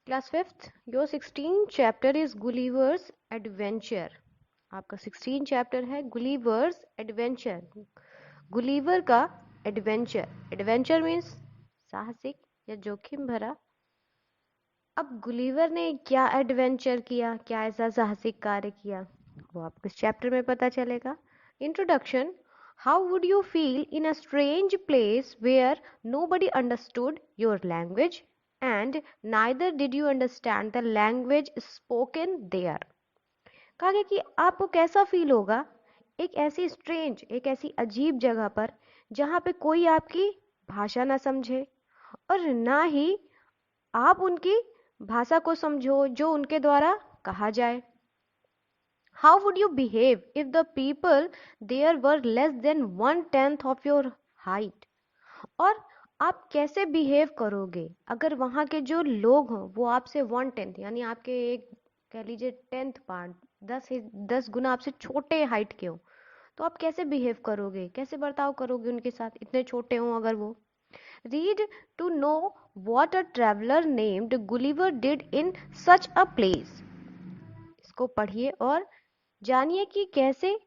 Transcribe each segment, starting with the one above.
Class 5th, your 16th chapter is Gulliver's Adventure. आपका 16 chapter है Gulliver's adventure. Gulliver का adventure. Adventure means साहसिक या जोखिम भरा. अब गुलिवर ने क्या एडवेंचर किया, क्या ऐसा साहसिक कार्य किया, वो आपको इस चैप्टर में पता चलेगा. Introduction. How would you feel in a strange place where nobody understood your language and neither did you understand the language spoken there. कहा गया कि आपको कैसा फील होगा एक ऐसी स्ट्रेंज, एक ऐसी अजीब जगह पर जहां पे कोई आपकी भाषा ना समझे और ना ही आप उनकी भाषा को समझो जो उनके द्वारा कहा जाए. How would you behave if the people there were less than 1/10 of your height. और आप कैसे बिहेव करोगे अगर वहां के जो लोग हों वो आपसे 1/10 यानी आपके एक कह लीजिए 10th पार्ट 10 गुना आपसे छोटे हाइट के हो, तो आप कैसे बिहेव करोगे, कैसे बर्ताव करोगे उनके साथ, इतने छोटे हों अगर वो. Read to know what a traveller named Gulliver did in such a place. इसको पढ़िए और जानिए कि कैसे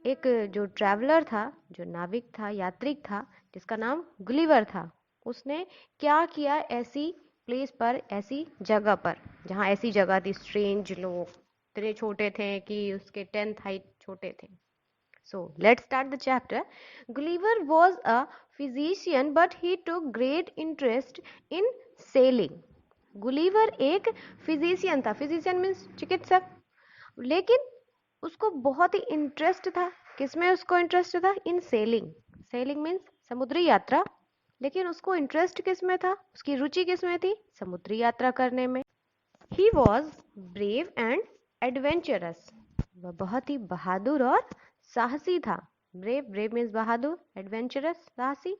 एक जो ट्रैवलर था, जो नाविक था, यात्रिक था, जिसका नाम गुलिवर था, उसने क्या किया ऐसी प्लेस पर, ऐसी जगह पर जहाँ ऐसी जगह थी, स्ट्रेंज लोग इतने छोटे थे कि उसके 10th हाइट छोटे थे. So let's start the chapter. Gulliver was a physician but he took great interest in sailing. Gulliver एक फिजिशियन था. फिजिशियन मीन्स चिकित्सक. लेकिन उसको बहुत ही इंटरेस्ट था. किसमें उसको इंटरेस्ट था? In selling. सेलिंग मीन्स समुद्री यात्रा. लेकिन उसको इंटरेस्ट किसमें था, उसकी रुचि किसमें थी? समुद्री यात्रा करने में. He was brave and adventurous. वह बहुत ही बहादुर और साहसी था. ब्रेव, ब्रेव मीन्स बहादुर, एडवेंचरस साहसी.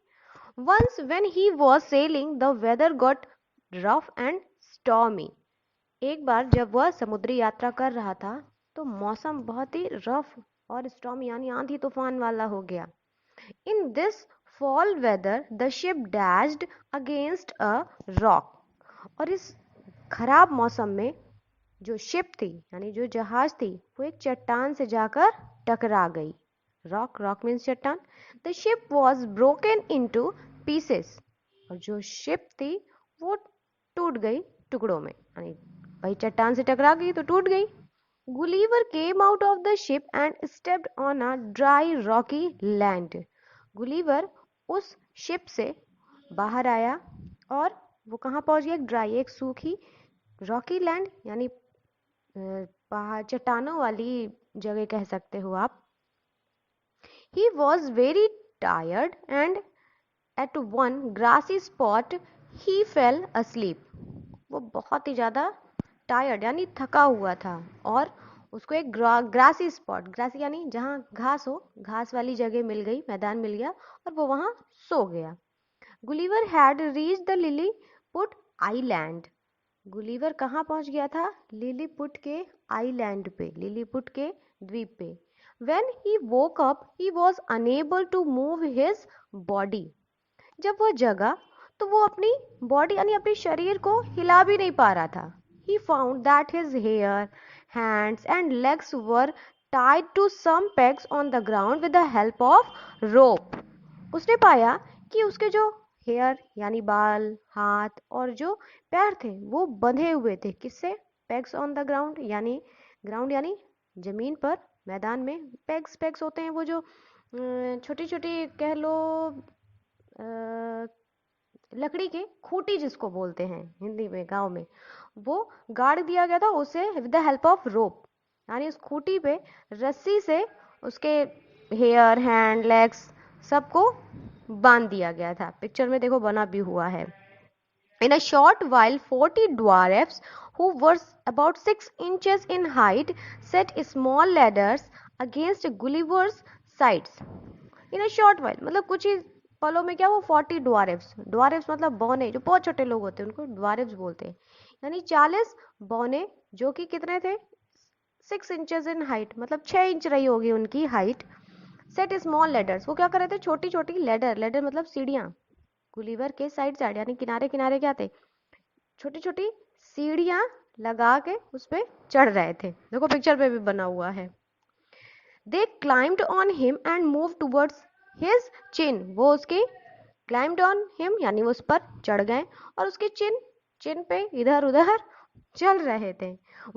Once when he was sailing the weather got rough and stormy. एक बार जब वह समुद्री यात्रा कर रहा था तो मौसम बहुत ही रफ और स्टॉर्मी यानी आंधी तूफान वाला हो गया. In this fall whether the ship dashed against a rock. और इस खराब मौसम में जो शिप थी यानी जो जहाज थी वो एक चट्टान से जाकर टकरा गई. रॉक, रॉक मीन्स चट्टान. The ship was broken into pieces. और जो शिप थी वो टूट गई टुकड़ों में, यानी भाई चट्टान से टकरा गई तो टूट गई. Gulliver came out of the ship and stepped on a dry Rocky land. Gulliver उस शिप से बाहर आया और वो कहाँ पहुंच गया? ड्राई, एक सूखी, रॉकी लैंड यानी पहाड़ चट्टानों वाली जगह कह सकते हो आप. He was very tired and at one grassy spot he fell asleep. वो बहुत ही ज्यादा टायर्ड यानी थका हुआ था और उसको एक ग्रासी स्पॉट, ग्रासी यानी जहाँ घास हो, घास वाली जगह मिल गई, मैदान मिल गया और वो वहां सो गया. Gulliver had reach the Lilliput island. Gulliver कहाँ पहुंच गया था? लिलीपुट के आइलैंड पे, लिलीपुट के द्वीप पे. When he woke up, he was unable to move his body. जब वो जगा तो वो अपनी बॉडी यानी अपने शरीर को हिला भी नहीं पा रहा था. He found that his hair, hands and legs were tied to some pegs on the ground with the help of rope. उसने पाया कि उसके जो हेयर यानी बाल, हाथ और जो पैर थे वो बंधे हुए थे. किससे? पेग्स ऑन द ग्राउंड यानी ग्राउंड यानी जमीन पर, मैदान में. पेग्स, पेग्स होते हैं वो जो छोटी छोटी कह लो लकड़ी के खूंटी जिसको बोलते हैं हिंदी में, गांव में, वो गाड़ दिया गया था उसे with the help of rope. यानी उस खूंटी पे रस्सी से उसके हेयर, हैंड, लेग्स सबको बांध दिया गया था. पिक्चर में देखो बना भी हुआ है. In a short while 40 dwarfs who were about 6 inches in height set small ladders against Gulliver's sides. In a short while मतलब कुछ ही पलों में क्या, वो 40 dwarfs, dwarfs मतलब बौने, जो बहुत छोटे लोग होते हैं उनको dwarfs बोलते हैं. यानी 40 बौने जो कि कितने थे? 6 inches in height मतलब 6 इंच रही होगी उनकी हाइट. सेट स्मॉल लेडर्स, वो क्या कर रहे थे? छोटी छोटी लेडर, लेडर मतलब सीढ़ियां. गुलिवर के साइड साइड यानी किनारे किनारे क्या थे? छोटी छोटी सीढ़ियां लगा के उस पे चढ़ रहे थे। देखो पिक्चर पे भी बना हुआ है। They climbed on him and moved towards his chin. वो उसके climbed on him यानी वो उस पर चढ़ गए और उसके चिन पे इधर उधर चल रहे थे।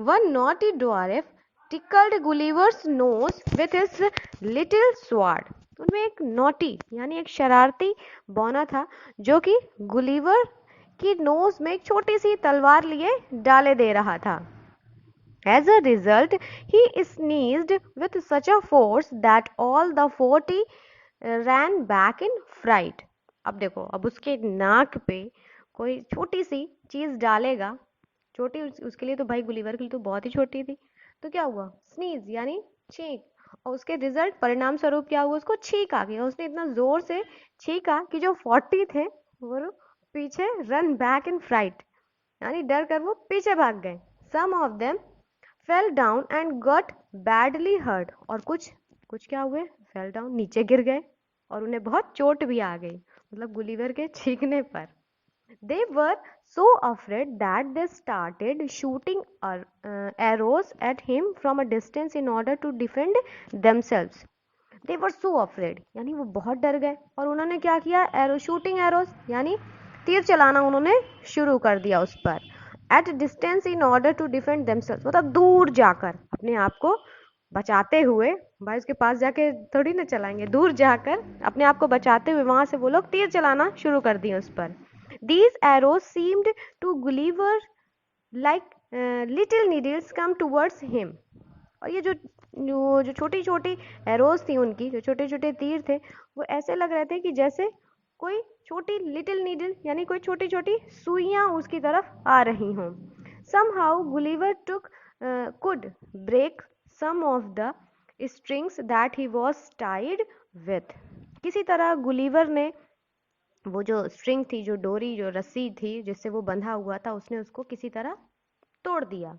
One naughty dwarf tickled Gulliver's nose with his little sword. उनमें एक नॉटी यानी एक शरारती बौना था जो कि गुलीवर की नोज में एक छोटी सी तलवार लिए डाले दे रहा था। As a result, he sneezed with such a force that all the 40 ran back in fright. अब देखो, अब उसके नाक पे कोई छोटी सी चीज डालेगा, छोटी उसके लिए तो भाई गुलीवर के लिए तो बहुत ही छोटी थी, तो क्या हुआ? स्नीज यानी छींक, और उसके रिजल्ट परिणाम स्वरूप क्या हुआ? उसको छींक आ गई और उसने इतना जोर से छींका कि जो 40 थे वो पीछे रन बैक इन फ्राइट यानी डर कर वो पीछे भाग गए। Some of them fell down and got badly hurt, और कुछ क्या हुए? फेल डाउन, नीचे गिर गए और उन्हें बहुत चोट भी आ गई, मतलब गुलीवर के छींकने पर। They were so afraid that they started shooting arrows at him from a distance in order to defend themselves. They were so afraid यानी वो बहुत डर गए और उन्होंने क्या किया? एरो शूटिंग एरोस यानी तीर चलाना उन्होंने शुरू कर दिया उस पर। At distance in order to defend themselves, मतलब दूर जाकर अपने आप को बचाते हुए, भाई उसके पास जाके थोड़ी ना चलाएंगे, दूर जाकर अपने आप को बचाते हुए वहां से वो लोग तीर चलाना शुरू कर दिए उस पर। These arrows seemed to Gulliver like little needles come towards him. और ये जो छोटी छोटी एरोज थी उनकी, जो छोटे छोटे तीर थे, वो ऐसे लग रहे थे कि जैसे कोई छोटी लिटिल नीडल यानी कोई छोटी छोटी सुइयां उसकी तरफ आ रही हों। Somehow Gulliver could break some of the strings that he was tied with. किसी तरह गुलीवर ने वो जो स्ट्रिंग थी, जो डोरी, जो रस्सी थी जिससे वो बंधा हुआ था, उसने उसको किसी तरह तोड़ दिया।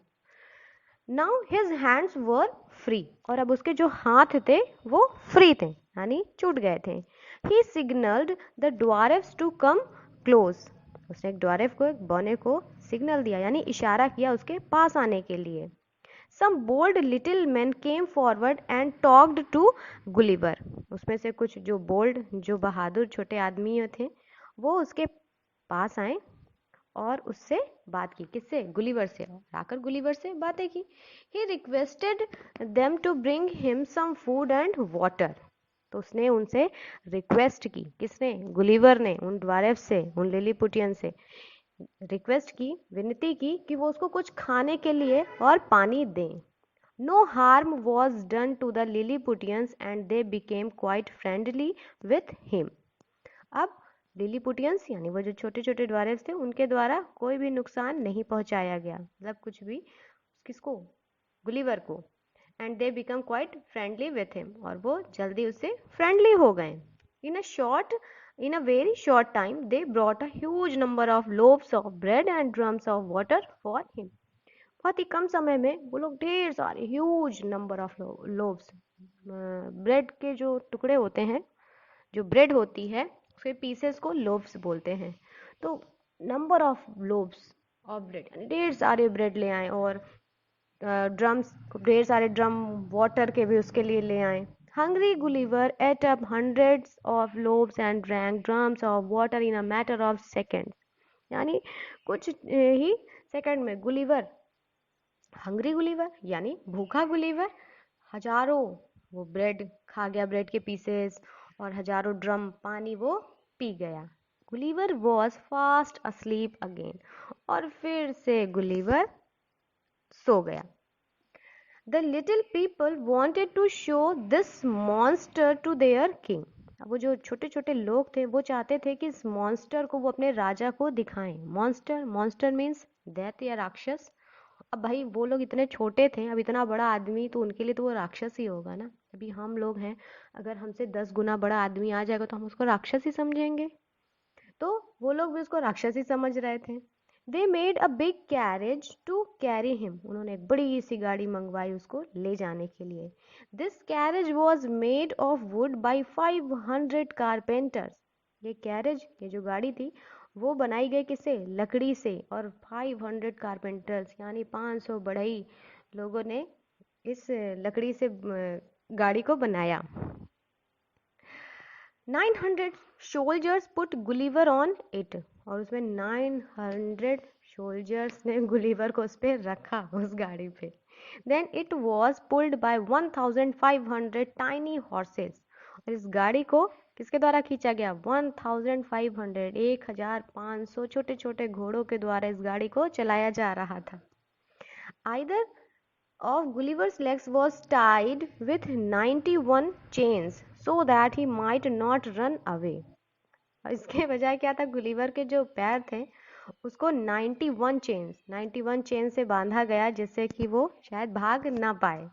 Now his hands were free, और अब उसके जो हाथ थे वो फ्री थे यानी छूट गए थे। He signaled the dwarfs to come close. उसने एक ड्वार्फ को, एक बौने को सिग्नल दिया यानी इशारा किया उसके पास आने के लिए। Some bold little men came forward and talked to Gulliver. उसमें से कुछ जो बोल्ड, जो बहादुर छोटे आदमी थे, वो उसके पास आए और उससे बात की। किससे? गुलीवर से। आकर गुलीवर से बातें की। He requested them to bring him some food and water. तो उसने उनसे रिक्वेस्ट की। किसने? गुलीवर ने उन ड्वार्फ से, उन लिलीपुटियन से रिक्वेस्ट की, विनती की कि वो उसको कुछ खाने के लिए और पानी दें। No harm was done to the Lilliputians and they became quite friendly with him. अब लिलीपुटियंस यानी वो जो छोटे छोटे ड्वार्फ्स थे, उनके द्वारा कोई भी नुकसान नहीं पहुंचाया गया, मतलब कुछ भी। किसको? गुलीवर को। And they become quite friendly with him, और वो जल्दी उससे फ्रेंडली हो गए। In a very short time they brought a huge number of loaves of bread and drums of water for him. बहुत ही कम समय में वो लोग ढेर सारे huge number of loaves, bread के जो टुकड़े होते हैं, जो ब्रेड होती है उसके पीसेस को लोव्स बोलते हैं, तो number of loaves of bread यानी ढेर सारे ब्रेड ले आए, और ड्रम्स, ढेर सारे ड्रम वाटर के भी उसके लिए ले आए। Hungry Gulliver ate up hundreds of loaves and drank drums of water in a matter of seconds. यानी कुछ ही सेकंड में गुलीवर, हंग्री गुलीवर यानी भूखा गुलीवर, हजारों वो ब्रेड खा गया, ब्रेड के पीसेस, और हजारों ड्रम पानी वो पी गया। Gulliver was fast asleep again, और फिर से गुलीवर सो गया। The little people wanted to show this monster to their king. अब वो जो छोटे छोटे लोग थे वो चाहते थे कि इस मॉन्स्टर को वो अपने राजा को दिखाएं। मॉन्स्टर मीन्स दैत्य या राक्षस। अब भाई वो लोग इतने छोटे थे, अब इतना बड़ा आदमी, तो उनके लिए तो वो राक्षस ही होगा ना। अभी हम लोग हैं, अगर हमसे 10 गुना बड़ा आदमी आ जाएगा तो हम उसको राक्षस ही समझेंगे, तो वो लोग भी उसको राक्षस ही समझ रहे थे। They made a big carriage to carry him. उन्होंने एक बड़ी सी गाड़ी मंगवाई उसको ले जाने के लिए। This carriage was made of wood by 500 carpenters. ये जो गाड़ी थी वो बनाई गई किससे? लकड़ी से। और 500 कारपेंटर्स यानी 500 बढ़ई लोगों ने इस लकड़ी से गाड़ी को बनाया। 900 soldiers put Gulliver on it, और उसमें 900 सोल्जर्स ने गुलिवर को उस पर रखा, उस गाड़ी पे। Then it was pulled by 1500 tiny horses, और इस गाड़ी को किसके द्वारा खींचा गया? 1500 1500 छोटे छोटे घोड़ों के द्वारा इस गाड़ी को चलाया जा रहा था। Either of Gulliver's legs was tied with 91 chains so that he might not run away. इसके बजाय क्या था? गुलिवर के जो पैर थे उसको 91 चेन से बांधा गया, जिससे कि वो शायद भाग ना पाए।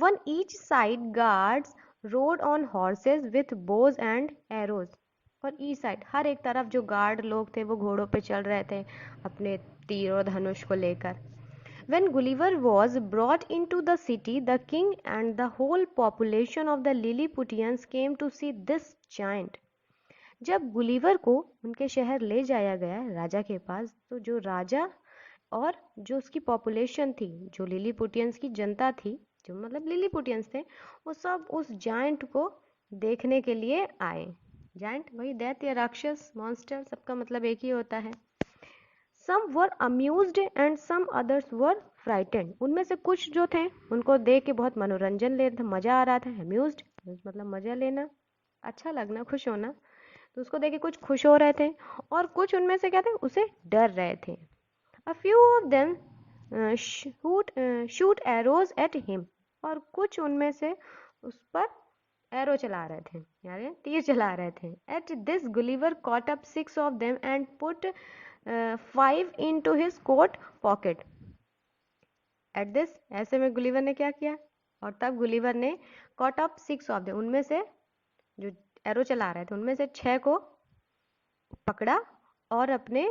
One each side guards rode on horses with bows and arrows. और ईच साइड, हर एक तरफ जो गार्ड लोग थे वो घोड़ों पे चल रहे थे अपने तीर और धनुष को लेकर। When Gulliver was brought into the city, the king and the whole population of the Lilliputians came to see this giant. जब गुलिवर को उनके शहर ले जाया गया राजा के पास, तो जो राजा और जो उसकी पॉपुलेशन थी, जो लिलीपुटियंस की जनता थी, जो मतलब लिलीपुटियंस थे, वो सब उस जायंट को देखने के लिए आए। जायंट वही दैत्य, राक्षस, मॉन्स्टर, सबका मतलब एक ही होता है। Some were amused and some others were frightened. उनमें से कुछ जो थे उनको देख के बहुत मनोरंजन ले, मजा आ रहा था। amused मतलब मजा लेना, अच्छा लगना, खुश होना। तो उसको देख के कुछ खुश हो रहे थे, और कुछ उनमें से क्या थे? उसे डर रहे थे। A few of them shoot arrows at him. और कुछ उनमें से उस पर एरो चला रहे थे, यानी तीर चला रहे थे। At this Gulliver caught up 6 of them and put 5 into his coat pocket. At this, ऐसे में गुलिवर ने क्या किया? और तब गुलिवर ने caught up 6 of them, उनमें से जो एरो चला रहे थे उनमें से 6 को पकड़ा और अपने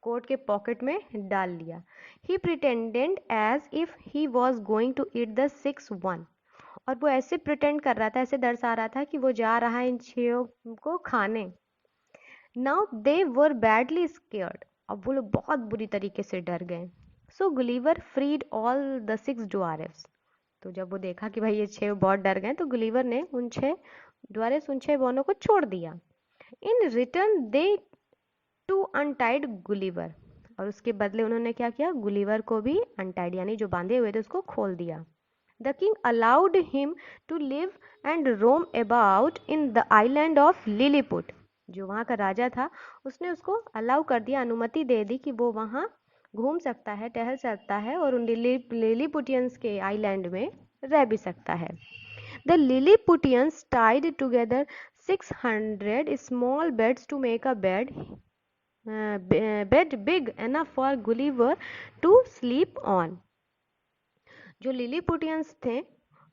कोट के पॉकेट में डाल लिया। He pretended as if he was going to eat the 6th one. और वो ऐसे प्रिटेंड कर रहा था, ऐसे दर्शा रहा था कि वो जा रहा है इन 6 को खाने। Now they were badly scared. अब वो लोग बहुत बुरी तरीके से डर गए। So Gulliver freed all the 6 dwarfs. तो जब वो देखा कि भाई ये 6 बहुत डर गए, तो गुलिवर ने उन 6 dwarfs, उन 6 बॉनों को छोड़ दिया। In return they too untied Gulliver. और उसके बदले उन्होंने क्या किया? गुलिवर को भी अनटाइड यानी जो बांधे हुए थे उसको खोल दिया। The king allowed him to live and roam about in the island of Lilliput. जो वहाँ का राजा था उसने उसको अलाउ कर दिया, अनुमति दे दी कि वो वहाँ घूम सकता है, टहल सकता है और उन लिलीपुटियंस के आइलैंड में रह भी सकता है। The Lilliputians tied together 600 small beds to make a bed big enough for Gulliver to sleep on. जो लिलीपुटियंस थे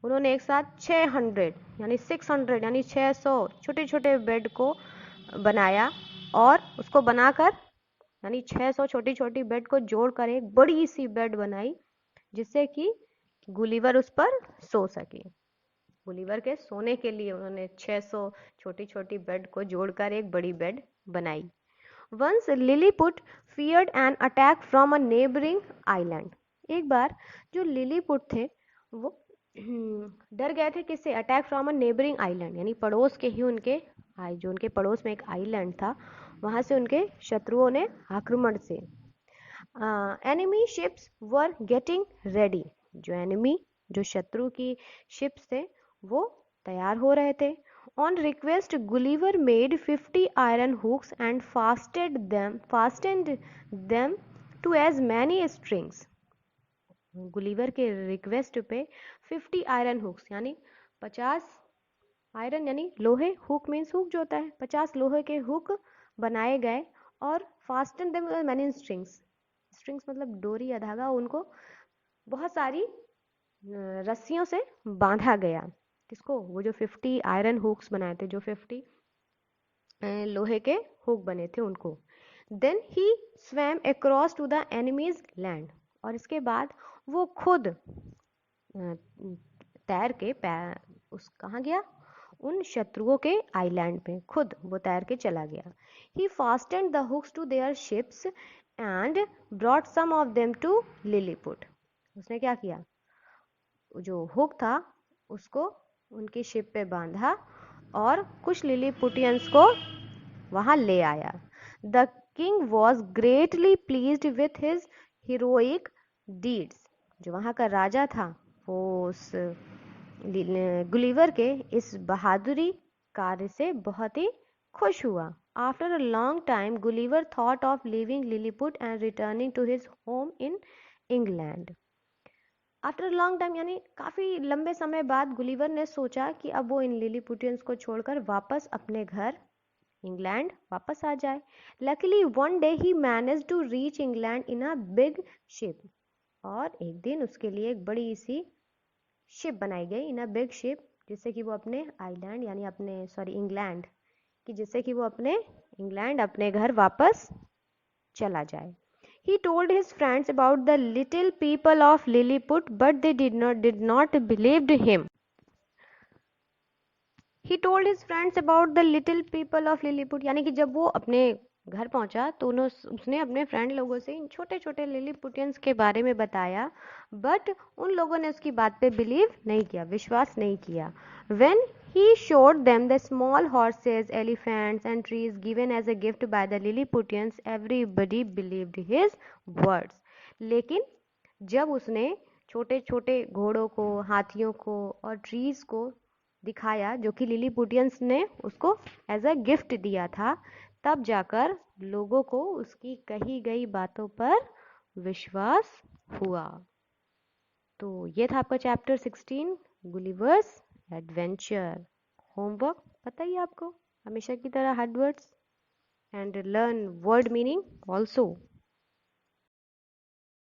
उन्होंने एक साथ 600 यानी 600 यानी 600 छोटे छोटे बेड को बनाया, और उसको बनाकर यानी 600 छोटी छोटी बेड को जोड़कर एक बड़ी सी बेड बनाई, जिससे कि गुलिवर उस पर सो सके। गुलिवर के सोने के लिए उन्होंने 600 छोटी छोटी बेड को जोड़कर एक बड़ी बेड बनाई। Once Lilliput feared an attack from a neighboring island. एक बार जो लिलीपुट थे वो डर गए थे किससे? Attack from a neighbouring island, यानी पड़ोस के ही उनके जो उनके पड़ोस में एक आइलैंड था, वहां से उनके शत्रुओं ने आक्रमण से। Enemy ships were getting ready. जो एनिमी, जो शत्रु की शिप्स थे वो तैयार हो रहे थे। On request, Gulliver made 50 iron hooks and fastened them to as many strings. Gulliver के रिक्वेस्ट पे 50 आयरन हुक्स यानी 50 आयरन यानी लोहे, हुक मीन्स हुक जो होता है, 50 लोहे के हुक बनाए गए, और fasten them many strings, strings मतलब डोरी या धागा, उनको बहुत सारी रस्सियों से बांधा गया। किसको? वो जो 50 आयरन हुक्स बनाए थे, जो 50 लोहे के हुक बने थे उनको। Then he swam across to the enemies land. और इसके बाद वो खुद तैर के उस कहाँ गया? उन शत्रुओं के आइलैंड पे खुद वो तैर के चला गया। He fastened the hooks to their ships and brought some of them to Lilliput. उसने क्या किया, जो हुक था उसको उनकी शिप पे बांधा और कुछ लिलीपुटियंस को वहां ले आया। The king was greatly pleased with his heroic deeds. जो वहां का राजा था वो उस गुलिवर के इस बहादुरी कार्य से बहुत ही खुश हुआ। After a long time Gulliver thought of living Lilliput and returning to his home in England. After a long time यानी काफी लंबे समय बाद गुलिवर ने सोचा कि अब वो इन लिलीपुटियंस को छोड़कर वापस अपने घर इंग्लैंड वापस आ जाए। Luckily one day he manage to reach England in a big ship. और एक दिन उसके लिए एक बड़ी सी शिप बनाई गई, इन अ बिग शिप, जिससे कि वो अपने आइलैंड यानी अपने इंग्लैंड कि जिससे कि वो अपने इंग्लैंड अपने घर वापस चला जाए। He told his friends about the little people of Lilliput, but they did not believed him. He told his friends about the little people of Lilliput, यानी कि जब वो अपने घर पहुंचा तो उसने अपने फ्रेंड लोगों से इन छोटे छोटे लिलीपुटियंस के बारे में बताया, बट उन लोगों ने उसकी बात पे बिलीव नहीं किया, विश्वास नहीं किया। When he showed them the small horses, elephants and trees given as a gift by the Lilliputians, everybody believed his words. लेकिन जब उसने छोटे छोटे घोड़ों को, हाथियों को और ट्रीज को दिखाया जो कि लिलीपुटियंस ने उसको एज अ गिफ्ट दिया था, तब जाकर लोगों को उसकी कही गई बातों पर विश्वास हुआ। तो ये था आपका चैप्टर 16 गुलिवर्स एडवेंचर। होमवर्क पता ही आपको, हमेशा की तरह hard words and learn word meaning also.